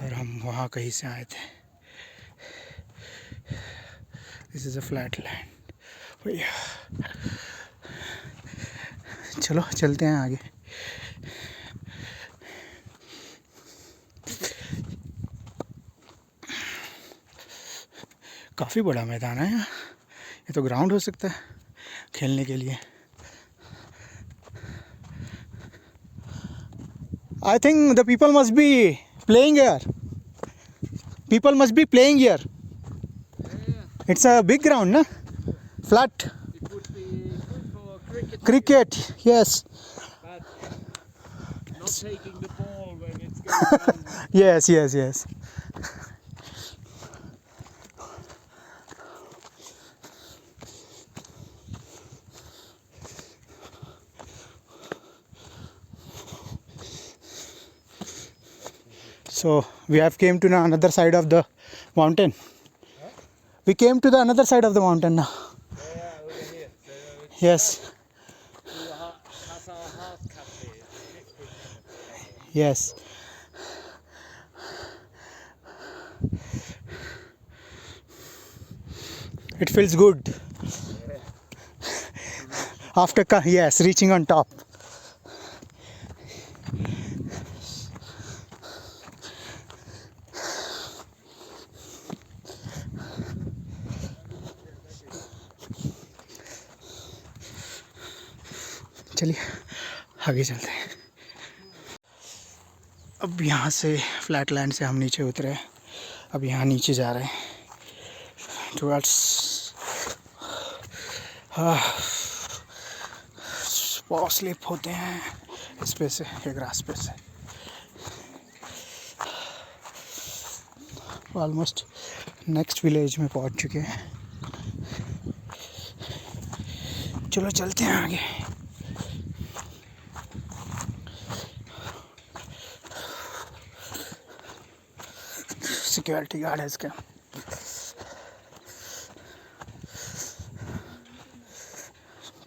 और हम वहाँ कहीं से आए थे. This is a flat land. भैया चलो चलते हैं आगे. काफ़ी बड़ा मैदान है यहाँ. ये तो ग्राउंड हो सकता है खेलने के लिए. I think the people must be playing here. People must be playing here. It's a big ground, na? Flat. It would be good for cricket, Cricket, yes. but not taking the ball when it's going down. Yes, yes, yes. So we have came to another side of the mountain. We came to the another side of the mountain now. Yeah, over here. So it's Yes, to Casa Heart Cafe. 15 minutes. yes. It feels good. After yes, reaching on top. चलिए आगे चलते हैं. अब यहाँ से flat land से हम नीचे उतरे. अब यहाँ नीचे जा रहे हैं टुवर्ड्स. पाँव स्लिप होते हैं इस पे से, एक रास्ते से. ऑलमोस्ट नेक्स्ट विलेज में पहुँच चुके हैं. चलो चलते हैं आगे. सिक्योरिटी गार्ड है इसका।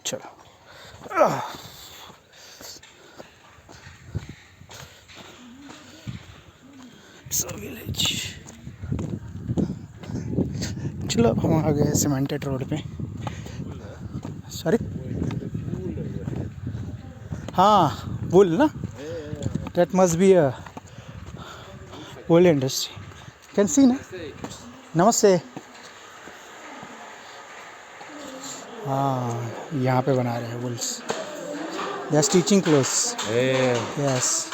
चलो विलेज। चलो अब हम आ गए सीमेंटेड रोड पे। सॉरी, हाँ वुल ना, that must be a wool industry. Can see ना। नमस्ते। हाँ यहाँ पे बना रहे हैं wools. They are stitching clothes. Yes,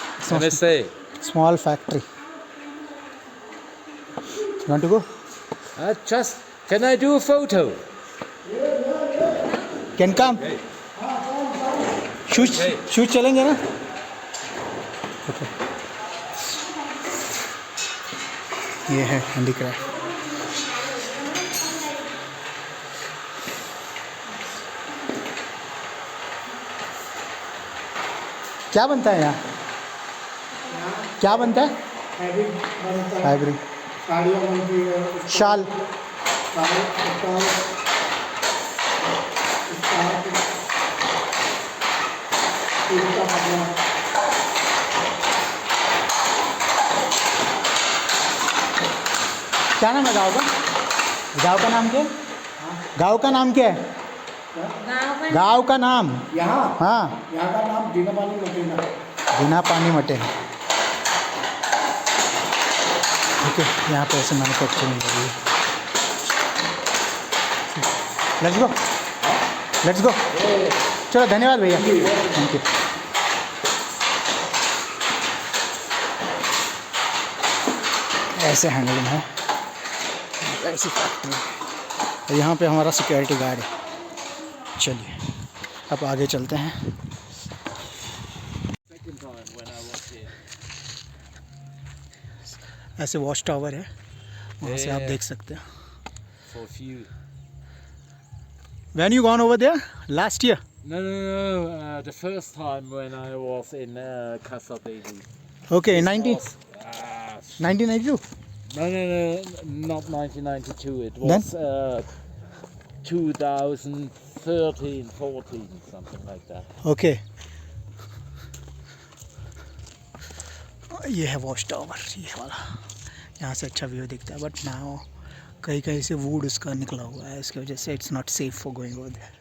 small factory. You want to go? Just, can I do a photo? Can come? Shoes चलेंगे ना? Okay. ये है हैंडीक्राफ्ट। क्या बनता है यहाँ? क्या बनता है? फैब्रिक, साड़ियाँ बनती है, शाल। क्या नाम है गाँव का? गाँव का नाम क्या है? गाँव का नाम क्या है? गाँव का नाम? यहाँ हाँ, यहाँ का नाम दीनापानी मटेना। बिना पानी मटे। ओके, यहाँ पे ऐसे मैन्युफैक्चरिंग हो रही है। Let's go, let's go. चलो धन्यवाद भैया, थैंक यू। ऐसे हैंडलिंग है, ऐसी फैक्ट्री। यहाँ पे हमारा सिक्योरिटी गार्ड है। चलिए अब आगे चलते हैं। Second time when I was here. ऐसे वॉच टावर है, वहाँ से आप Yeah. देख सकते हैं। For a few. When you gone over there? Last year? No, no, no. The first time when I was in Casa Baby. Okay, This 1992? No, no, no, not 1992. It was 2013, 14, something like that. Okay. ये है watch tower, ये वाला। यहाँ से अच्छा view दिखता है, but now कहीं कहीं से वुड उसका निकला हुआ है, इसकी वजह से it's not safe for going over there.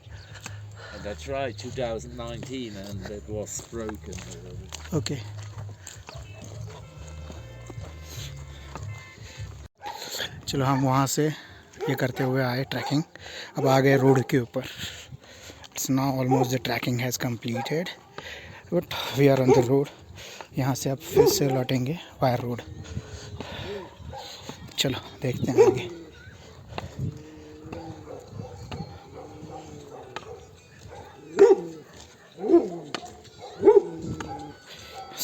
And that's right, 2019, and it was broken already. Okay, चलो हम वहाँ से ये करते हुए आए ट्रैकिंग। अब आ गए रोड के ऊपर। It's now almost the trekking has completed, but we are on the road. यहाँ से अब फिर से लौटेंगे वायर रोड। चलो देखते हैं आगे।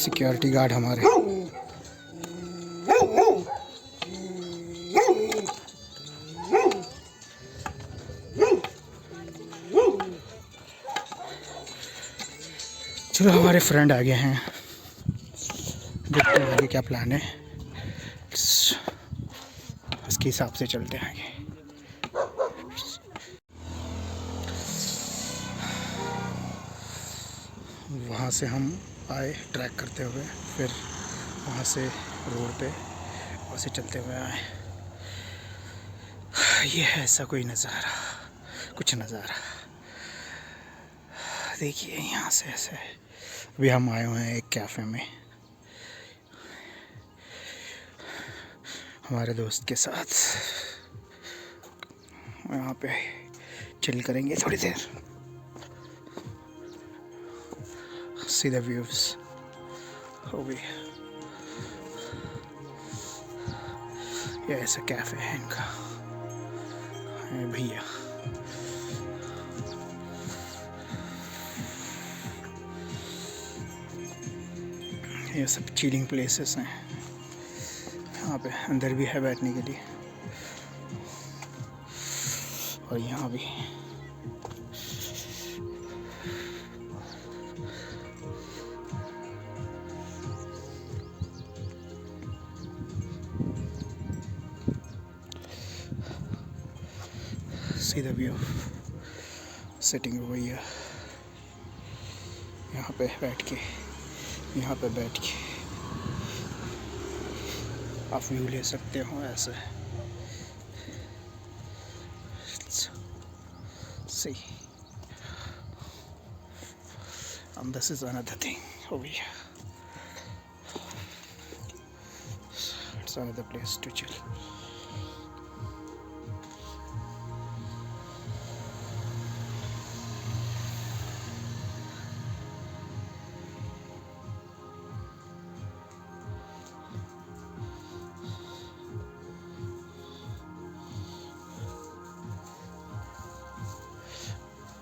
सिक्योरिटी गार्ड हमारे। चलो हमारे फ्रेंड आ गए हैं, देखते हैं आगे क्या प्लान है, उसके हिसाब से चलते हैं आगे। वहाँ से हम आए ट्रैक करते हुए, फिर वहाँ से रोड पे वैसे चलते हुए आए। ये है ऐसा कोई नज़ारा, कुछ नज़ारा देखिए यहाँ से ऐसे। अभी हम आए हुए हैं एक कैफ़े में हमारे दोस्त के साथ, यहाँ पे चिल करेंगे थोड़ी देर। सी द व्यूज़ हो गई। ये ऐसा कैफ़े है इनका, भैया। ये सब चिलिंग प्लेसेस हैं, यहाँ पे अंदर भी है बैठने के लिए, और यहाँ भी। सी द व्यू सिटिंग हुई है यहाँ पे बैठ के, यहाँ पे बैठ के आप व्यू ले सकते हो ऐसे। See, and this is another thing over here. It's another place to chill.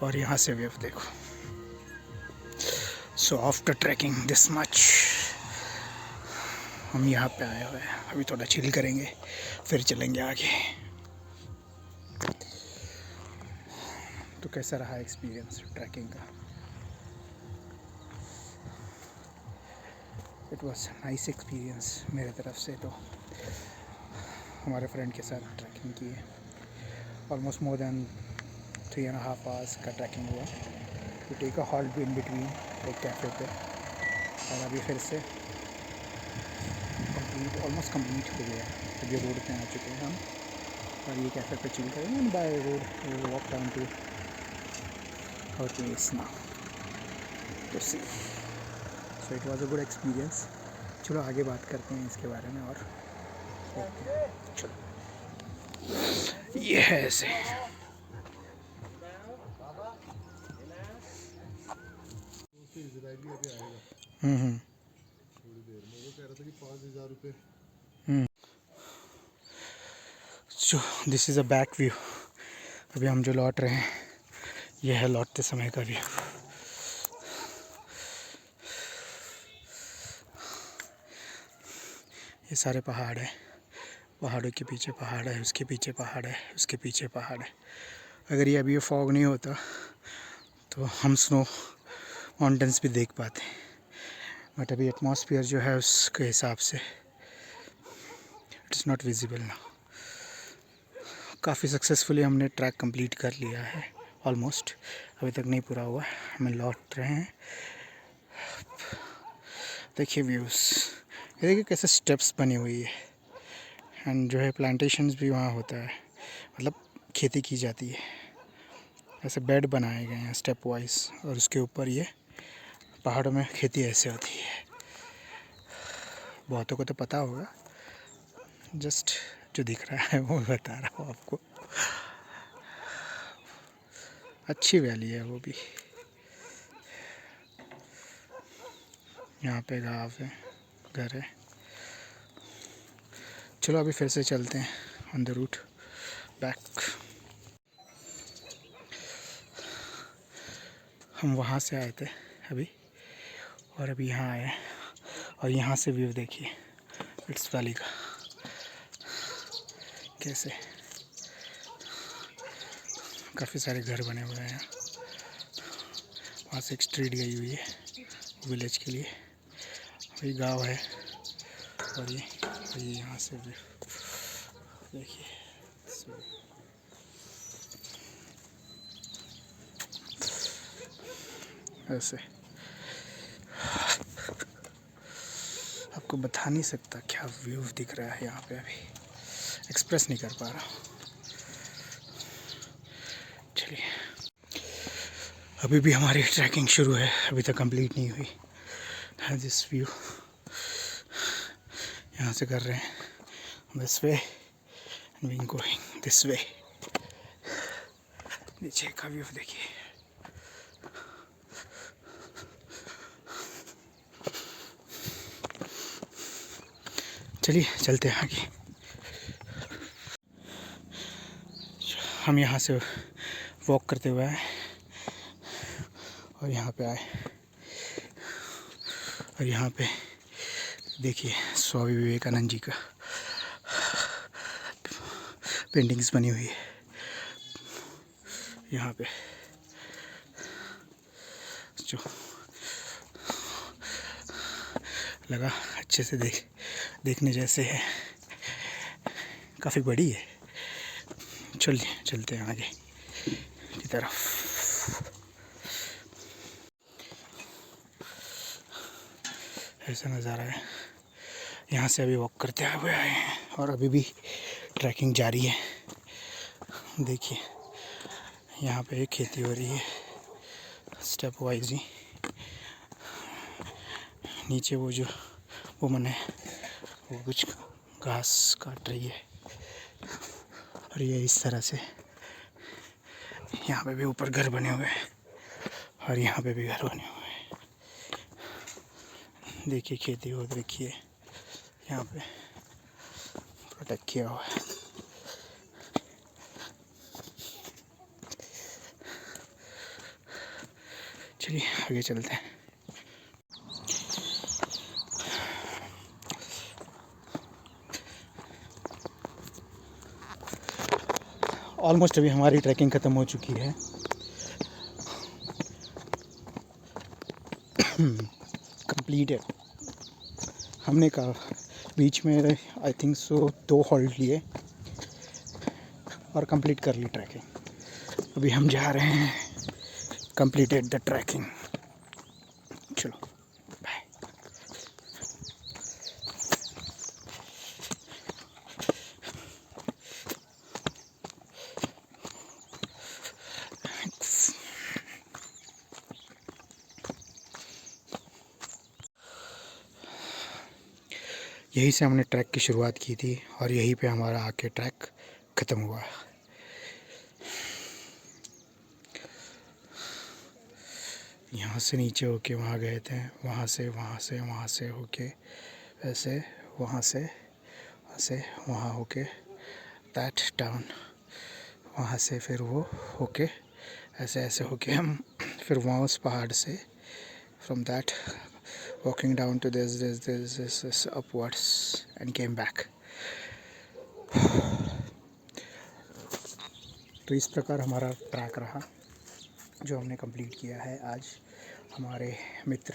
और यहाँ से व्यू देखो। So after trekking this much हम यहाँ पे आए हुए हैं, अभी थोड़ा चिल करेंगे फिर चलेंगे आगे। तो कैसा रहा एक्सपीरियंस ट्रैकिंग का? इट वॉज नाइस एक्सपीरियंस मेरे तरफ से। तो हमारे फ्रेंड के साथ ट्रैकिंग की है, ऑलमोस्ट मोर देन 3.5 hours का ट्रैकिंग हुआ। तो take a halt in between एक कैफ़े पे, और अभी फिर से कंप्लीट ऑलमोस्ट कंप्लीट हो गया। तो ये रोड पे आ चुके हैं हम, और ये कैफ़े पे चिल करेंगे and by road walk down to our place now to see. So it was a good experience. चलो आगे बात करते हैं इसके बारे में। और चलो ये है ऐसे। थोड़ी देर में वो कह रहा था कि 5,000 रुपये। So this is a back view. अभी हम जो लौट रहे हैं ये है लौटते समय का व्यू। ये सारे पहाड़ है, पहाड़ों के पीछे पहाड़ है, उसके पीछे पहाड़ है, उसके पीछे पहाड़ है। अगर ये अभी ये फॉग नहीं होता तो हम स्नो माउंटेन्स भी देख पाते, बट अभी एटमॉस्फेयर जो है उसके हिसाब से इट इज़ नॉट विजिबल ना। काफ़ी सक्सेसफुली हमने ट्रैक कंप्लीट कर लिया है, ऑलमोस्ट। अभी तक नहीं पूरा हुआ, हमें लौट रहे हैं। देखिए व्यूज़, ये देखिए कैसे स्टेप्स बनी हुई है, एंड जो है प्लांटेशंस भी वहाँ होता है, मतलब खेती की जाती है। ऐसे बेड बनाए गए हैं स्टेप वाइज, और उसके ऊपर ये पहाड़ों में खेती ऐसे होती है। बहुतों को तो पता होगा, जस्ट जो दिख रहा है वो बता रहा हूँ आपको। अच्छी वैली है वो भी। यहाँ पे गाँव है, घर है। चलो अभी फिर से चलते हैं ऑन द रूट बैक। हम वहाँ से आए थे अभी, और अभी यहाँ आए, और यहाँ से व्यू देखिए इट्स वैली का कैसे काफ़ी सारे घर बने हुए हैं। वहाँ से एक स्ट्रीट गई हुई है विलेज के लिए, वही गांव है। और ये यहाँ से भी देखिए ऐसे। आपको बता नहीं सकता क्या व्यू दिख रहा है यहाँ पे, अभी एक्सप्रेस नहीं कर पा रहा। चलिए अभी भी हमारी ट्रैकिंग शुरू है, अभी तक कंप्लीट नहीं हुई है। दिस व्यू यहाँ से कर रहे हैं this way and we going this way. नीचे का व्यू देखिए। चलिए चलते हैं आगे। हम यहाँ से वॉक करते हुए आए और यहाँ पे आए, और यहाँ पे देखिए स्वामी विवेकानंद जी का पेंटिंग्स बनी हुई है यहाँ पे, जो लगा अच्छे से देखने जैसे है। काफ़ी बड़ी है। चलिए चलते हैं आगे। तरफ। ऐसा नज़ारा है। यहाँ से अभी वॉक करते हुए आए हैं और अभी भी ट्रैकिंग जारी है। देखिए यहाँ पे खेती हो रही है स्टेप वाइज ही। नीचे वो जो वुमन है वो कुछ घास काट रही है और ये इस तरह से यहाँ पे भी ऊपर घर बने हुए हैं और यहाँ पे भी घर बने हुए हैं। देखिए खेती हो रखी है, यहाँ पे प्रोटेक्ट किया हुआ है। चलिए आगे चलते हैं। ऑलमोस्ट अभी हमारी ट्रैकिंग ख़त्म हो चुकी है। कंप्लीट है। हमने कहा बीच में आई थिंक सो 2 हॉल्ट लिए और कंप्लीट कर ली ट्रैकिंग। अभी हम जा रहे हैं कंप्लीटेड द ट्रैकिंग। चलो बाय। यहीं से हमने ट्रैक की शुरुआत की थी और यहीं पे हमारा आके ट्रैक ख़त्म हुआ। यहाँ से नीचे होके वहाँ गए थे, वहाँ से होके ऐसे, वहाँ से वहाँ होके दैट टाउन, वहाँ से फिर वो होके ऐसे होके हम फिर वहाँ उस पहाड़ से from that walking down to this upwards and came back। तो इस प्रकार हमारा ट्रैक रहा जो हमने कंप्लीट किया है आज हमारे मित्र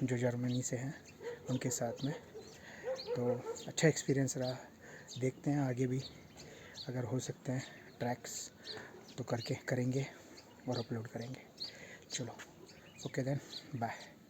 जो जर्मनी से हैं उनके साथ में। तो अच्छा एक्सपीरियंस रहा। देखते हैं आगे भी अगर हो सकते हैं ट्रैक्स तो करेंगे और अपलोड करेंगे। चलो ओके देन बाय।